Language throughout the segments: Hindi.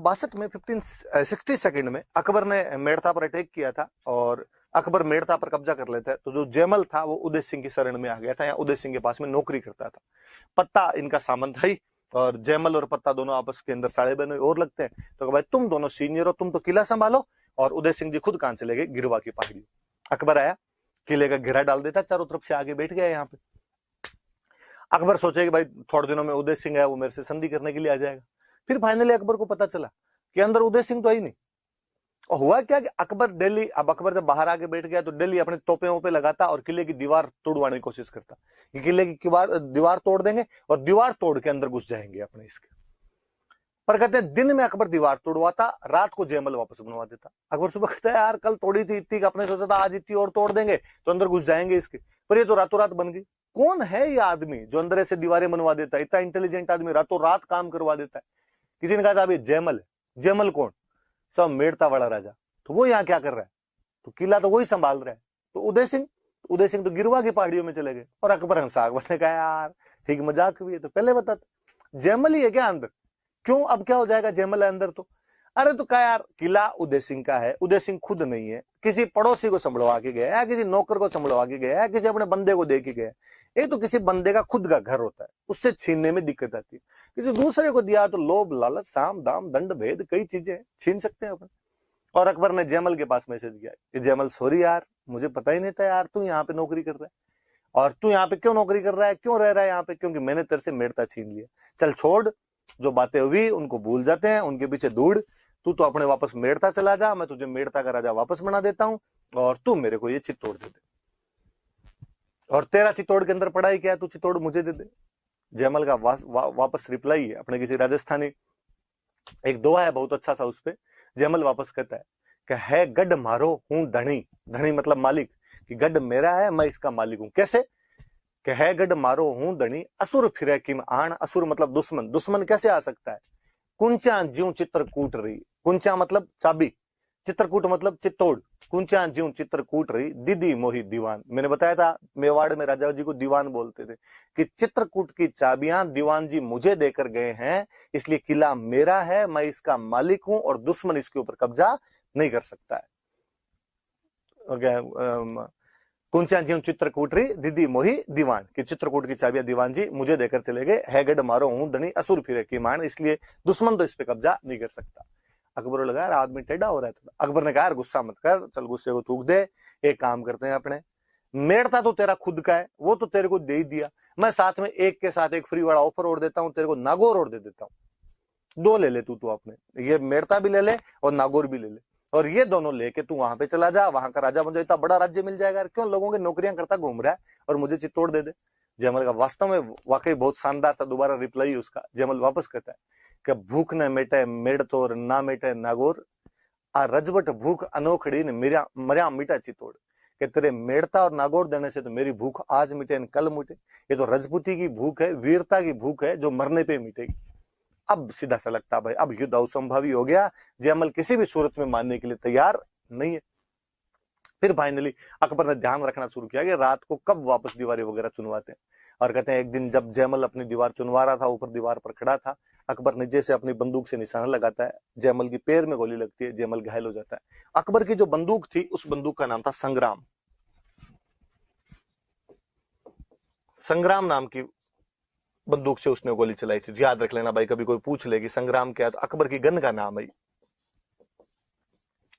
1562 में 1560 में अकबर ने मेड़ता पर अटैक किया था और अकबर मेड़ता पर कब्जा कर लेता है। तो जो जयमल था वो उदय सिंह की शरण में आ गया था, या उदय सिंह के पास में नौकरी करता था। पत्ता इनका सामंत है और जयमल और पत्ता दोनों आपस के अंदर साड़े बहनोई और लगते हैं। तो भाई तुम दोनों सीनियर हो, तुम तो किला संभालो। और उदय सिंह जी खुद कहां चले गए, गिरवा की पहाड़ी। अकबर आया, किले का घेरा डाल देता, चारों तरफ से आगे बैठ गया यहाँ पे। अकबर सोचे कि भाई थोड़े दिनों में उदय सिंह है वो मेरे से संधि करने के लिए आ जाएगा। फिर फाइनली अकबर को पता चला कि अंदर उदय सिंह तो है ही नहीं। और हुआ क्या कि अकबर दिल्ली, अब अकबर जब बाहर आके बैठ गया तो दिल्ली अपने तोपे वोपे लगाता और किले की दीवार तोड़वाने की कोशिश करता कि किले की दीवार तोड़ देंगे और दीवार तोड़ के अंदर घुस जाएंगे अपने इसके। पर कहते हैं दिन में अकबर दीवार तोड़वाता, रात को जयमल वापस बनवा देता। अकबर सुबह कहता है यार कल तोड़ी थी इतनी, अपने सोचा था आज इतनी और तोड़ देंगे तो अंदर घुस जाएंगे इसके, पर ये तो रातों रात बन गई। कौन है ये आदमी जो अंदर ऐसे दीवारें बनवा देता है? इतना इंटेलिजेंट आदमी रातों रात काम करवा देता है। किसी ने कहा था अभी जयमल है। जयमल कौन? सब मेड़ता वाला राजा। तो वो यहाँ क्या कर रहा है? तो किला तो वही संभाल रहा है। तो उदय सिंह तो गिरवा की पहाड़ियों में चले गए। और अकबर हंसा, अकबर ने कहा यार ठीक मजाक भी है, तो पहले बता जयमल ही है क्या अंदर? क्यों अब क्या हो जाएगा जयमल है अंदर तो? अरे तो क्या यार, किला उदय सिंह का है, उदय सिंह खुद नहीं है, किसी पड़ोसी को संभलवा के गया, किसी नौकर को संभलवा के गया, किसी अपने बंदे को दे के गया। ये तो किसी बंदे का खुद का घर होता है, उससे छीनने में दिक्कत आती है। किसी दूसरे को दिया तो लोभ लालच साम दाम दंड भेद कई चीजें छीन सकते हैं अपन। और अकबर ने जयमल के पास मैसेज किया कि जयमल सॉरी यार, मुझे पता ही नहीं था यार तू यहाँ पे नौकरी कर रहा है, और तू यहाँ पे क्यों नौकरी कर रहा है, क्यों रह रहा है यहाँ पे? क्योंकि मैंने तेरे से मेड़ता छीन लिया। चल छोड़, जो बातें हुई उनको भूल जाते हैं, उनके पीछे दौड़, तू तो अपने वापस मेड़ता चला जा, मैं तुझे मेड़ता का राजा वापस बना देता हूं, और तू मेरे को ये चित्तौड़ दे दे। और तेरा चित्तौड़ के अंदर पड़ा ही क्या है, तू चित्तौड़ मुझे दे दे। जयमल का वापस रिप्लाई है अपने किसी राजस्थानी, एक दोहा है बहुत अच्छा सा, उस पे जयमल वापस कहता है कि है गढ़ मारो हूं धनी, धनी मतलब मालिक, कि गढ़ मेरा है मैं इसका मालिक हूं। कैसे? कि है गढ़ मारो हूं धनी, असुर फिरे किम आन, असुर मतलब दुश्मन, दुश्मन कैसे आ सकता है? कुंचा ज्यों चित्रकूट रही, कुंचा मतलब चाबी, चित्रकूट मतलब चित्तौड़, कुंचा ज्यों चित्रकूट रही दीदी मोही दीवान। मैंने बताया था मेवाड़ में राजा जी को दीवान बोलते थे, कि चित्रकूट की चाबियां दीवान जी मुझे देकर गए हैं, इसलिए किला मेरा है, मैं इसका मालिक हूं और दुश्मन इसके ऊपर कब्जा नहीं कर सकता है। कुंचा ज्यों चित्रकूट रही दीदी मोही दीवान, कि चित्रकूट की चाबियां दीवान जी मुझे देकर चले गए, है गढ़ मारो हूं धनी असुर फिरे की मान, इसलिए दुश्मन तो इस पे कब्जा नहीं कर सकता। अकबर लगा यार आदमी टेढ़ा हो रहा है। अकबर ने कहा यार गुस्सा मत कर, चल गुस्से को थूक दे, एक काम करते हैं अपने, मेड़ता तो तेरा खुद का है, वो तो तेरे को दे ही दिया, मैं साथ में एक के साथ एक फ्री वाला ऑफर और देता हूं, तेरे को नागौर और दे देता हूं, दो ले ले तू अपने, ये मेड़ता भी ले ले और नागौर भी ले ले, और ये दोनों लेके तू वहां पे चला जा, वहां का राजा बन जा, इतना बड़ा राज्य मिल जाएगा यार, क्यों लोगों की नौकरियां करता घूम रहा है और मुझे चित्तौड़ दे दे। जयमल का वास्तव में वाकई बहुत शानदार था। दोबारा रिप्लाई उसका, जयमल वापस कहता है कि भूख न मेटे मेड़तोर, ना मेटे नागौर, आ रजबट भूख अनोखड़ी ने मरिया मिटा चित्तौड़, कि तेरे मेड़ता और नागौर देने से तो मेरी भूख आज मिटे कल मिटे। ये तो रजपूती की भूख है, वीरता की भूख है, जो मरने पे मिटेगी। अब सीधा सा लगता भाई अब युद्ध असंभवी हो गया, जयमल किसी भी सूरत में मानने के लिए तैयार नहीं है। फिर फाइनली अकबर ने ध्यान रखना शुरू किया कि रात को कब वापस दीवारें वगैरह चुनवाते हैं। और कहते हैं एक दिन जब जयमल अपनी दीवार चुनवा रहा था, ऊपर दीवार पर खड़ा था, अकबर निजे से अपनी बंदूक से निशाना लगाता है, जयमल की पैर में गोली लगती है, जयमल घायल हो जाता है। अकबर की जो बंदूक थी उस बंदूक का नाम था संग्राम, संग्राम नाम की बंदूक से उसने गोली चलाई थी। याद रख लेना भाई, कभी कोई पूछ ले कि संग्राम क्या है, तो अकबर की गन का नाम है,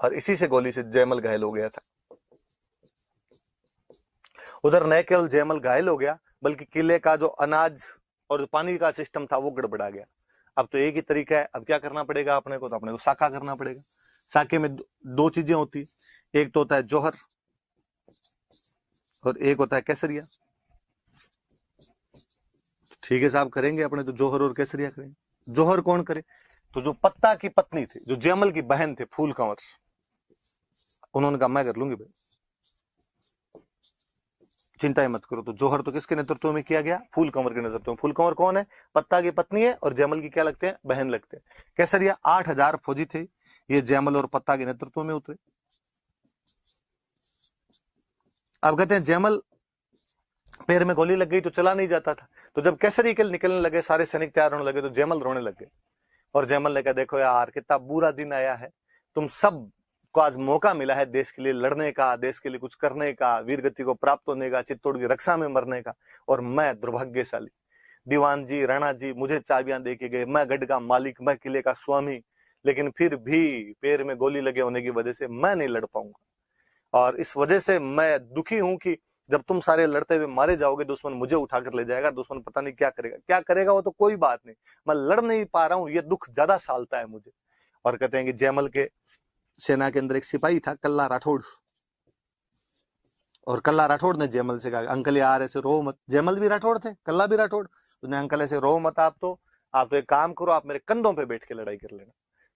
और इसी से गोली से जयमल घायल हो गया था। उधर न केवल जयमल घायल हो गया, बल्कि किले का जो अनाज और जो पानी का सिस्टम था वो गड़बड़ा गया। अब तो एक ही तरीका है, अब क्या करना पड़ेगा अपने को, तो अपने को साका करना पड़ेगा। साके में दो चीजें होती है, एक तो होता है जौहर और एक होता है केसरिया। ठीक है साहब, करेंगे अपने तो जौहर और केसरिया करेंगे। जौहर कौन करे? तो जो पत्ता की पत्नी थी, जो जयमल की बहन थे, फूल कंवर, उन्होंने कहा मैं कर लूंगी भाई, चिंता ही मत करो। तो जौहर तो किसके नेतृत्व में किया गया? फूल कंवर के नेतृत्व में। फूल कंवर कौन है? पत्ता की पत्नी है और जयमल की क्या लगते हैं? बहन लगते हैं। केसरिया 8000 फौजी थे, ये जयमल और पत्ता के नेतृत्व में उतरे। अब कहते हैं जयमल पैर में गोली लग गई तो चला नहीं जाता था, तो जब केसरी के निकलने लगे, सारे सैनिक तैयार होने लगे, तो जयमल रोने लग गए। और जयमल ने कहा देखो यार कितना बुरा दिन आया है, तुम सब को आज मौका मिला है देश के लिए लड़ने का, देश के लिए कुछ करने का, वीरगति को प्राप्त होने का, चित्तौड़ की रक्षा में मरने का, और मैं दुर्भाग्यशाली, दीवान जी राणा जी मुझे चाबियां दे के गए, मैं गढ़ का मालिक, मैं किले का स्वामी, लेकिन फिर भी पैर में गोली लगे होने की वजह से मैं नहीं लड़ पाऊंगा, और इस वजह से मैं दुखी हूं कि जब तुम सारे लड़ते हुए मारे जाओगे दुश्मन मुझे उठाकर ले जाएगा, दुश्मन पता नहीं क्या करेगा, क्या करेगा वो तो कोई बात नहीं, मैं लड़ नहीं पा रहा हूं, ये दुख ज्यादा सालता है मुझे। और कहते हैं कि जयमल के सेना के अंदर एक सिपाही था कल्ला राठौड़, और कल्ला राठौड़ ने जयमल से कहा अंकल यार ऐसे रो मत, जयमल भी राठौड़ थे, कल्ला भी राठौड़, उन्हें अंकल ऐसे रो मत, आप तो एक काम करो, आप मेरे कंधों पे बैठ के लड़ाई कर लेना।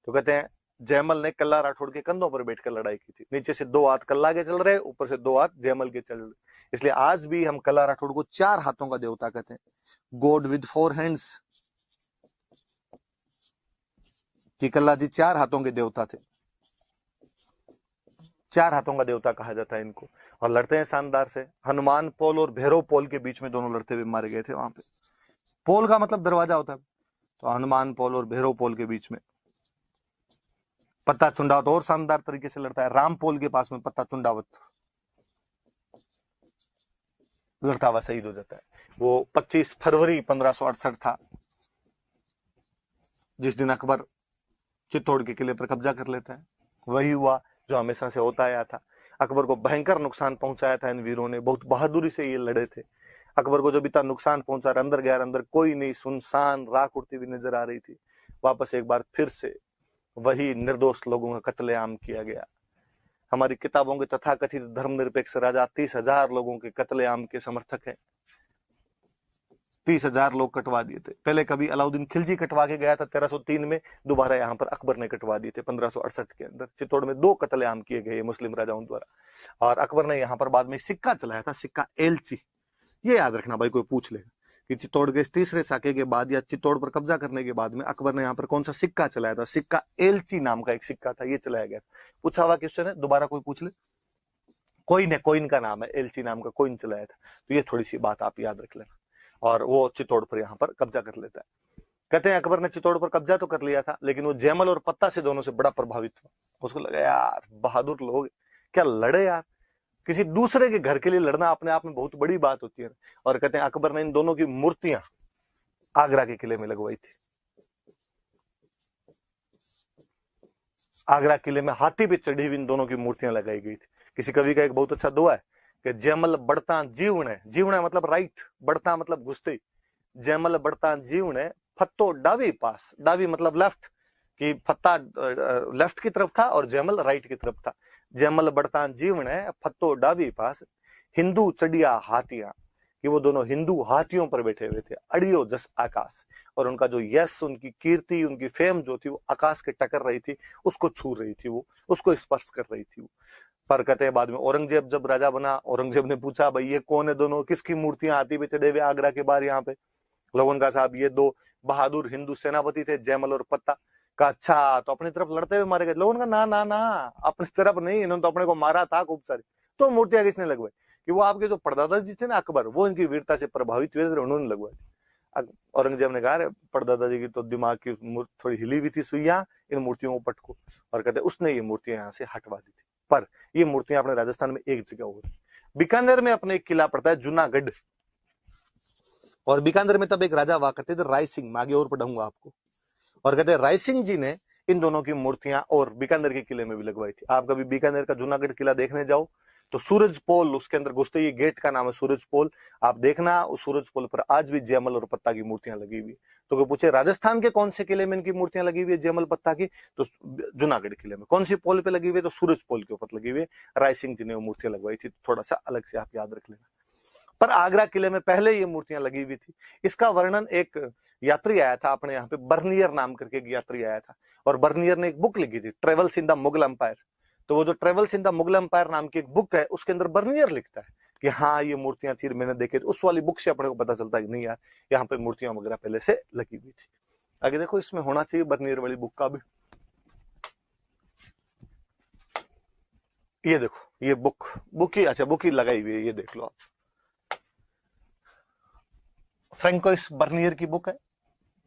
तो कहते हैं जयमल ने कल्ला राठौड़ के कंधों पर बैठकर लड़ाई की थी, नीचे से 2 हाथ कल्ला के चल रहे, ऊपर से 2 हाथ जयमल के चल रहे, इसलिए आज भी हम कल्ला राठौड़ को 4 हाथों का देवता कहते हैं, गॉड विद 4 हैंड्स, कि कल्ला जी 4 हाथों के देवता थे, 4 हाथों का देवता कहा जाता है इनको, और लड़ते हैं शानदार से। हनुमान पोल और भैरव पोल के बीच में दोनों लड़ते हुए मारे गए थे वहां पे, पोल का मतलब दरवाजा होता है, तो हनुमान पोल और भैरव पोल के बीच में पत्ता चुंडावत और शानदार तरीके से लड़ता है, राम पोल के पास में पत्ता चुंडावत लड़ता हुआ शहीद हो जाता है। वो 25 फरवरी 1568 था जिस दिन अकबर चित्तौड़ के किले पर कब्जा कर लेता है। वही हुआ जो हमेशा से होता आया था, अकबर को भयंकर नुकसान पहुंचाया था इन वीरों ने, बहुत बहादुरी से ये लड़े थे। अकबर को जब इतना नुकसान पहुंचा, अंदर गया, अंदर कोई नहीं, सुनसान राख उड़ती हुई नजर आ रही थी। वापस एक बार फिर से वही निर्दोष लोगों का कत्लेआम किया गया। हमारी किताबों के तथाकथित धर्मनिरपेक्ष राजा 30,000 लोगों के कत्लेआम के समर्थक हैं। 30,000 लोग कटवा दिए थे। पहले कभी अलाउद्दीन खिलजी कटवा के गया था 1303 में, दोबारा यहाँ पर अकबर ने कटवा दिए थे 1568 के अंदर। चित्तौड़ में 2 कत्लेआम किए गए मुस्लिम राजाओं द्वारा, और अकबर ने यहाँ पर बाद में सिक्का चलाया था, सिक्का एलची। ये याद रखना भाई, कोई पूछ लेगा कि चित्तौड़ के 3रे साके के बाद या चित्तौड़ पर कब्जा करने के बाद में अकबर ने यहाँ पर कौन सा सिक्का चलाया था, सिक्का एलची नाम का एक सिक्का था, ये चलाया गया। पूछा हुआ क्वेश्चन है, दोबारा कोई पूछ ले। कोइन का नाम है, एलची नाम का कोइन चलाया था, तो ये थोड़ी सी बात आप याद रख लेना। और वो चित्तौड़ पर यहाँ पर कब्जा कर लेता है। कहते हैं अकबर ने चित्तौड़ पर कब्जा तो कर लिया था, लेकिन वो जयमल और पत्ता से दोनों से बड़ा प्रभावित हुआ। उसको लगा यार बहादुर लोग क्या लड़े यार, किसी दूसरे के घर के लिए लड़ना अपने आप में बहुत बड़ी बात होती है। और कहते हैं अकबर ने इन दोनों की मूर्तियां आगरा के किले में लगवाई थी। आगरा किले में हाथी पे चढ़ी हुई इन दोनों की मूर्तियां लगाई गई थी। किसी कवि का एक बहुत अच्छा दुआ है कि जयमल बढ़ता जीवण है, जीवण है मतलब राइट, बढ़ता मतलब घुसते, जयमल बढ़ता जीवण है, फत्तो डावी पास, डावी मतलब लेफ्ट, कि फत्ता लेफ्ट की तरफ था और जयमल राइट की तरफ था। जयमल बढ़ता जीवण है, फत्तो डावी पास, हिंदू चढ़िया हाथियां, कि वो दोनों हिंदू हाथियों पर बैठे हुए थे, अड़ियो जस आकाश, और उनका जो यश, उनकी कीर्ति, उनकी फेम जो थी वो आकाश के टकर रही थी, उसको छू रही थी, वो उसको स्पर्श कर रही थी वो। पर कहते हैं बाद में औरंगजेब जब राजा बना, औरंगजेब ने पूछा भाई ये कौन है दोनों, किसकी मूर्तियां हाथी पे चढ़े हुए आगरा के बाहर यहाँ पे। लोगों का साहब ये 2 बहादुर हिंदू सेनापति थे, जयमल और पत्ता। का अच्छा तो अपनी तरफ लड़ते हुए मारे गए। लोगों का ना ना ना, अपनी तरफ नहीं, इन्होंने तो अपने को मारा था खूब सारी। तो मूर्तियां किसने लगवाई? कि वो आपके जो परदादा जी थे ना अकबर, वो इनकी वीरता से प्रभावित हुए थे, उन्होंने लगवाई। औरंगजेब ने कहा परदादा जी की तो दिमाग की थोड़ी हिली हुई थी सुइयां, इन मूर्तियों को पटको, और कहते उसने ये मूर्तियां यहाँ से हटवा दी थी। पर ये मूर्तियां अपने राजस्थान में एक जगह हो रही। बीकानेर में अपने एक किला पड़ता है जूनागढ़, और बीकानेर में तब एक राजा हुआ करते थे राय सिंह, मैं आगे और पढ़ाऊंगा आपको। और कहते हैं राय सिंह जी ने इन दोनों की मूर्तियां और बीकानेर के किले में भी लगवाई थी। आप कभी बीकानेर का जूनागढ़ किला देखने जाओ तो सूरज पोल, उसके अंदर घुसते ही गेट का नाम है सूरज पोल, आप देखना उस सूरज पोल पर आज भी जयमल और पत्ता की मूर्तियां लगी हुई। तो कोई पूछे राजस्थान के कौन से किले में इनकी मूर्तियां लगी हुई है जयमल पत्ता की, तो जूनागढ़ किले में। कौन सी पोल पे लगी हुई है, तो सूरज पोल के ऊपर लगी हुई है। राय सिंह जी ने वो मूर्तियां लगवाई थी, थोड़ा सा अलग से आप याद रख लेना। पर आगरा किले में पहले ये मूर्तियां लगी हुई थी। इसका वर्णन एक यात्री आया था अपने यहाँ पे, बर्नियर नाम करके एक यात्री आया था, और बर्नियर ने एक बुक लिखी थी travels in the Mughal empire. तो वो जो travels in the Mughal empire नाम की एक बुक है, उसके अंदर बर्नियर लिखता है कि हाँ ये मूर्तियां थी, मैंने देखी। उस वाली बुक से अपने को पता चलता है कि नहीं यार यहाँ पे मूर्तियां वगैरह पहले से लगी हुई थी। आगे देखो इसमें होना चाहिए बर्नियर वाली बुक का भी। ये देखो ये बुक ही, अच्छा बुक ही लगाई हुई है, ये देख लो आप। फ्रैंकोइस बर्नियर की बुक है,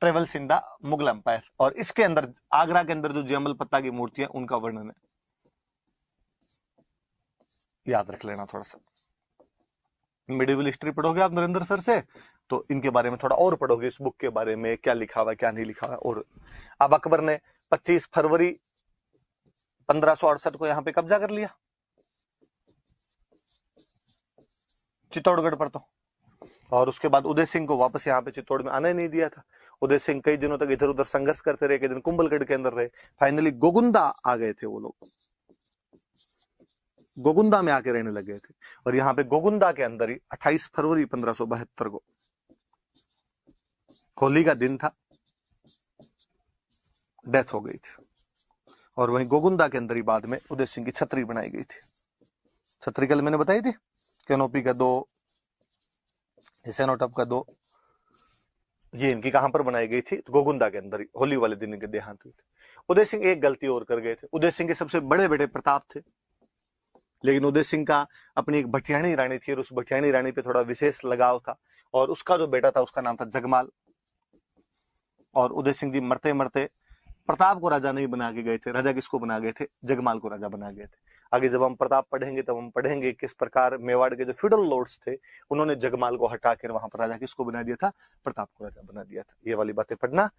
travels in the Mughal empire. और इसके अंदर आगरा के अंदर जो जयमल पत्ता की मूर्ति है उनका वर्णन है, याद रख लेना थोड़ा सा। मिडिवल हिस्ट्री पढ़ोगे आप नरेंद्र सर से तो इनके बारे में थोड़ा और पढ़ोगे, इस बुक के बारे में क्या लिखा हुआ है क्या नहीं लिखा हुआ। और अब अकबर ने 25 फरवरी 1568 को यहां पे कब्जा कर लिया चित्तौड़गढ़ पर तो, और उसके बाद उदय सिंह को वापस यहाँ पे चित्तौड़ में आने नहीं दिया था। उदय सिंह कई दिनों तक इधर उधर संघर्ष करते रहे, कई दिन कुंभलगढ़ के अंदर रहे, फाइनली गोगुंदा आ गए थे वो लोग, गोगुंदा में आके रहने लगे थे। और यहाँ पे गोगुंदा के अंदर ही 28 फरवरी 1572 को होली का दिन था, डेथ हो गई थी। और वहीं गोगुंदा के अंदर ही बाद में उदय सिंह की छतरी बनाई गई थी। छतरी कल मैंने बताई थी, कैनोपी का 2, हिसेनोटप का 2, ये इनकी कहां पर बनाई गई थी? तो गोगुंदा के अंदर ही, होली वाले दिन इनके देहांत हुई थी। उदय सिंह एक गलती और कर गए थे। उदय सिंह के सबसे बड़े बेटे प्रताप थे, लेकिन उदय सिंह का अपनी एक भटियाणी रानी थी और उस भटियाणी रानी पे थोड़ा विशेष लगाव था, और उसका जो बेटा था उसका नाम था जगमाल। और उदय सिंह जी मरते मरते प्रताप को राजा नहीं बना के गए थे, राजा किसको बना गए थे? जगमाल को राजा बना गए थे। आगे जब हम प्रताप पढ़ेंगे तब हम पढ़ेंगे किस प्रकार मेवाड़ के जो फ्यूडल लॉर्ड्स थे उन्होंने जगमाल को हटाकर वहां पर राजा किसको बना दिया था? प्रताप को राजा बना दिया था। ये वाली बातें पढ़ना।